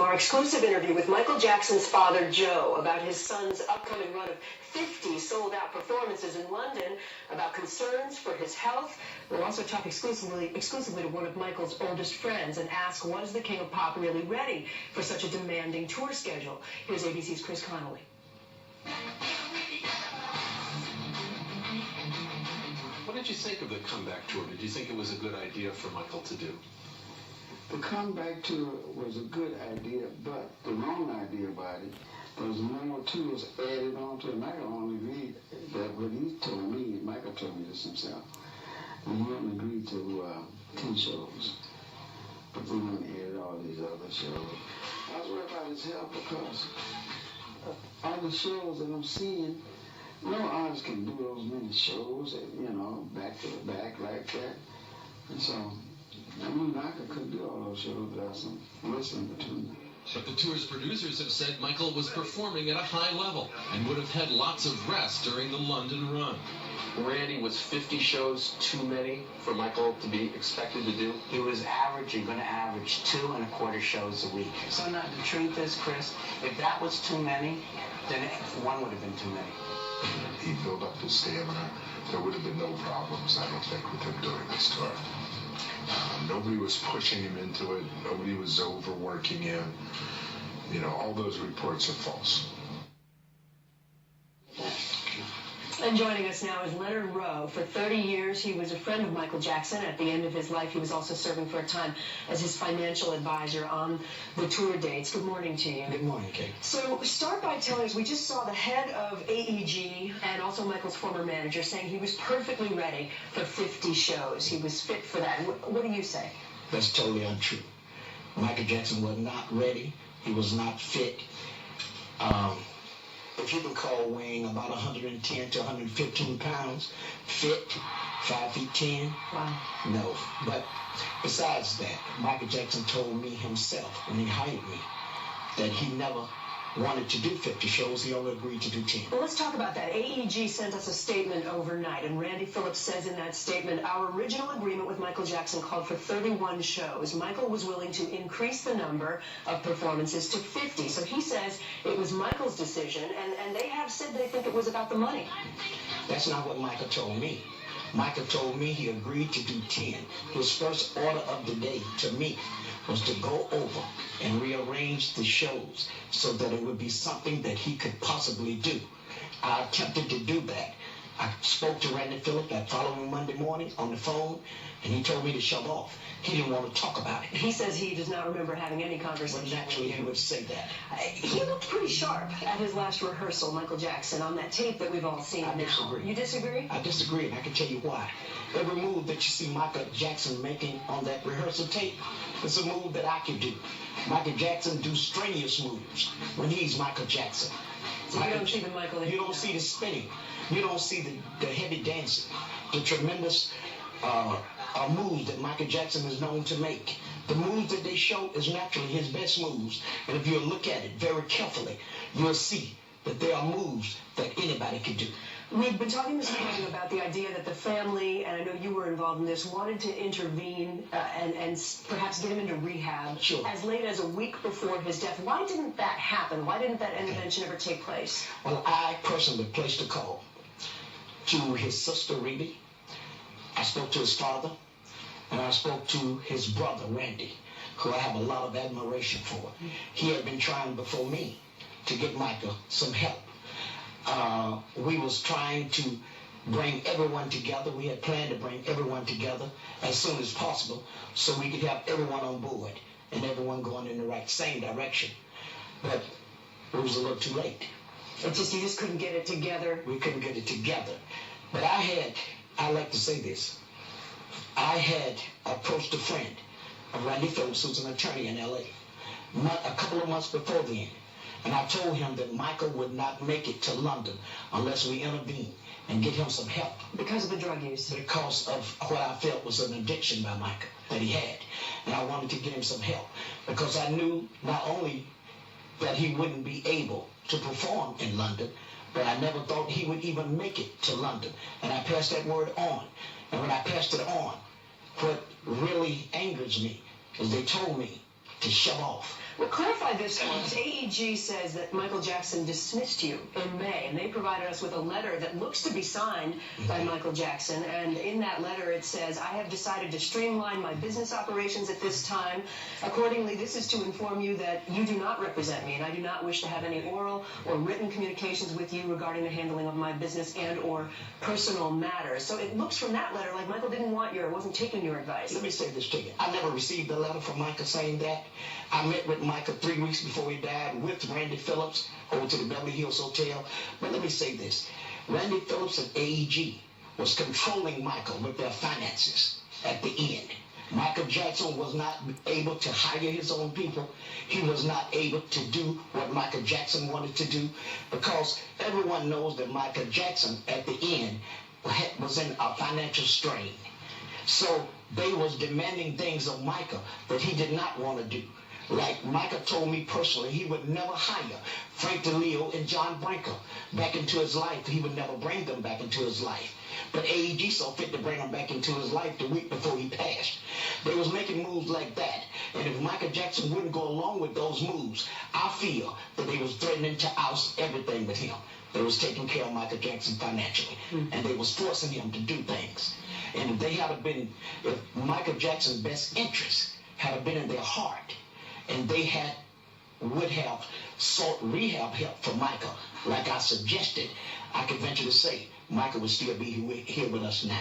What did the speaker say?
Our exclusive interview with Michael Jackson's father, Joe, about his son's upcoming run of 50 sold-out performances in London, about concerns for his health. We'll also talk exclusively to one of Michael's oldest friends and ask, was the King of Pop really ready for such a demanding tour schedule? Here's ABC's Chris Connolly. What did you think of the comeback tour? Did you think it was a good idea for Michael to do? The comeback tour was a good idea, but the wrong idea about it was more tours added on to it. Michael only agreed that what he told me, Michael told me this himself, and he only agreed to 10 shows. But then he added all these other shows. I was worried about his health because all the shows that I'm seeing, no artist can do those many shows, back to back like that. And so, I mean, I couldn't do all those shows without some listening between them. But the tour's producers have said Michael was performing at a high level and would have had lots of rest during the London run. Randy, was 50 shows too many for Michael to be expected to do? He was going to average 2.25 shows a week. So now the truth is, Chris, if that was too many, then one would have been too many. He built up his stamina. There would have been no problems, I don't think, with him doing this tour. Nobody was pushing him into it. Nobody was overworking him. All those reports are false. And joining us now is Leonard Rowe. For 30 years, he was a friend of Michael Jackson. At the end of his life, he was also serving for a time as his financial advisor on the tour dates. Good morning to you. Good morning, Kate. So start by telling us, we just saw the head of AEG and also Michael's former manager saying he was perfectly ready for 50 shows. He was fit for that. What do you say? That's totally untrue. Michael Jackson was not ready. He was not fit. If you can call weighing about 110 to 115 pounds, fit, 5 feet 10, wow. No. But besides that, Michael Jackson told me himself when he hired me that he never wanted to do 50 shows. He only agreed to do 10. Well, let's talk about that. AEG sent us a statement overnight, and Randy Phillips says in that statement, our original agreement with Michael Jackson called for 31 shows. Michael was willing to increase the number of performances to 50. So he says it was Michael's decision, and they have said they think it was about the money. That's not what Michael told me. Michael told me he agreed to do 10. His first order of the day to me was to go over and rearrange the shows so that it would be something that he could possibly do. I attempted to do that. I spoke to Randy Phillips that following Monday morning on the phone, and he told me to shove off. He didn't want to talk about it. He says he does not remember having any conversation. Well, naturally, he would say that. He looked pretty sharp at his last rehearsal, Michael Jackson, on that tape that we've all seen now. I disagree. You disagree? I disagree, and I can tell you why. Every move that you see Michael Jackson making on that rehearsal tape is a move that I could do. Michael Jackson do strenuous moves when he's Michael Jackson. So you don't see the Michael that you don't see the spinning. You don't see the heavy dancing, the tremendous moves that Michael Jackson is known to make. The moves that they show is naturally his best moves. And if you look at it very carefully, you'll see that there are moves that anybody could do. We've been talking this morning about the idea that the family, and I know you were involved in this, wanted to intervene and perhaps get him into rehab as late as a week before his death. Why didn't that happen? Why didn't that intervention ever take place? Well, I personally placed a call to his sister, Rebe. I spoke to his father, and I spoke to his brother, Randy, who I have a lot of admiration for. He had been trying before me to get Michael some help. We was trying to bring everyone together. We had planned to bring everyone together as soon as possible so we could have everyone on board and everyone going in the same direction. But it was a little too late. You just couldn't get it together. We couldn't get it together. But I like to say this. I had approached a friend of Randy Phillips, who's an attorney in L.A., a couple of months before then. And I told him that Michael would not make it to London unless we intervene and get him some help. Because of the drug use? Because of what I felt was an addiction by Michael that he had. And I wanted to get him some help because I knew not only that he wouldn't be able to perform in London, but I never thought he would even make it to London. And I passed that word on. And when I passed it on, what really angers me is they told me to shove off. Well, clarify this once. AEG says that Michael Jackson dismissed you in May, and they provided us with a letter that looks to be signed by Michael Jackson. And in that letter, it says, I have decided to streamline my business operations at this time. Accordingly, this is to inform you that you do not represent me, and I do not wish to have any oral or written communications with you regarding the handling of my business and or personal matters. So it looks from that letter like Michael didn't want wasn't taking your advice. Let me say this to you. I never received a letter from Michael saying that. I met with Michael 3 weeks before he died with Randy Phillips over to the Beverly Hills Hotel. But let me say this. Randy Phillips and AEG was controlling Michael with their finances at the end. Michael Jackson was not able to hire his own people. He was not able to do what Michael Jackson wanted to do, because everyone knows that Michael Jackson at the end was in a financial strain. So they was demanding things of Michael that he did not want to do. Like Michael told me personally, he would never hire Frank DeLeo and John Branco back into his life. He would never bring them back into his life. But AEG saw fit to bring them back into his life the week before he passed. They was making moves like that. And if Michael Jackson wouldn't go along with those moves, I feel that they was threatening to oust everything with him. They was taking care of Michael Jackson financially. And they was forcing him to do things. And if they had been, if Michael Jackson's best interest had been in their heart, and they would have sought rehab help for Michael, like I suggested, I could venture to say Michael would still be here with us now.